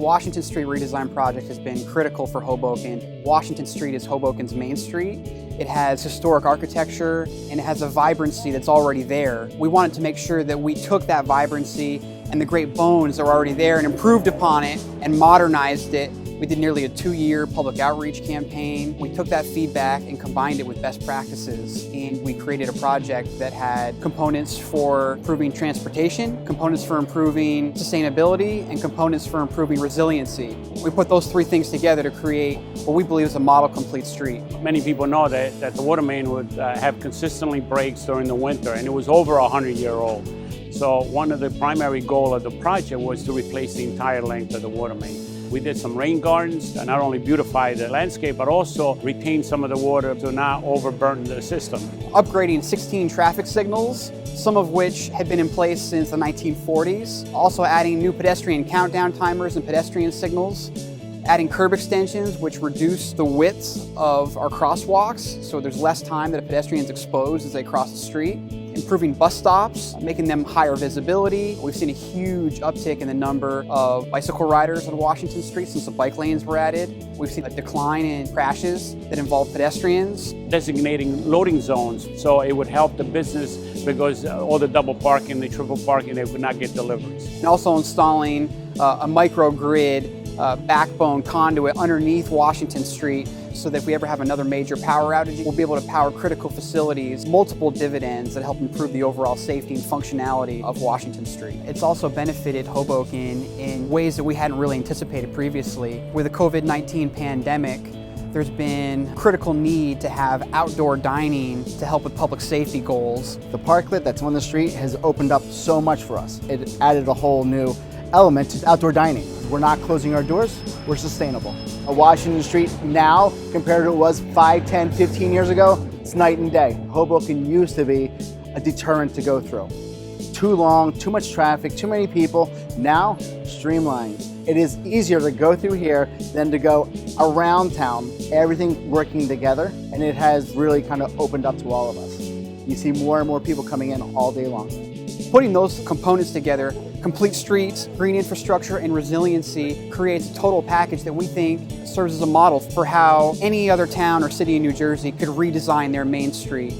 Washington Street redesign project has been critical for Hoboken. Washington Street is Hoboken's main street. It has historic architecture and it has a vibrancy that's already there. We wanted to make sure that we took that vibrancy and the great bones that were already there and improved upon it and modernized it. We did nearly a 2-year public outreach campaign. We took that feedback and combined it with best practices, and we created a project that had components for improving transportation, components for improving sustainability, and components for improving resiliency. We put those 3 things together to create what we believe is a model complete street. Many people know that the water main would have consistently breaks during the winter, and it was over 100-year-old. So one of the primary goals of the project was to replace the entire length of the water main. We did some rain gardens that not only beautify the landscape, but also retain some of the water to not overburden the system. Upgrading 16 traffic signals, some of which had been in place since the 1940s. Also adding new pedestrian countdown timers and pedestrian signals. Adding curb extensions, which reduce the width of our crosswalks, so there's less time that a pedestrian's exposed as they cross the street. Improving bus stops, making them higher visibility. We've seen a huge uptick in the number of bicycle riders on Washington Street since the bike lanes were added. We've seen a decline in crashes that involve pedestrians. Designating loading zones, so it would help the business because all the double parking, the triple parking, they would not get deliveries. And also installing a microgrid backbone conduit underneath Washington Street so that if we ever have another major power outage, we'll be able to power critical facilities, multiple dividends that help improve the overall safety and functionality of Washington Street. It's also benefited Hoboken in ways that we hadn't really anticipated previously. With the COVID-19 pandemic, there's been critical need to have outdoor dining to help with public safety goals. The parklet that's on the street has opened up so much for us. It added a whole new element to outdoor dining. We're not closing our doors, we're sustainable. Washington Street now, compared to what it was 5, 10, 15 years ago, it's night and day. Hoboken used to be a deterrent to go through. Too long, too much traffic, too many people. Now, streamlined. It is easier to go through here than to go around town, everything working together, and it has really kind of opened up to all of us. You see more and more people coming in all day long. Putting those components together, complete streets, green infrastructure, and resiliency creates a total package that we think serves as a model for how any other town or city in New Jersey could redesign their main street.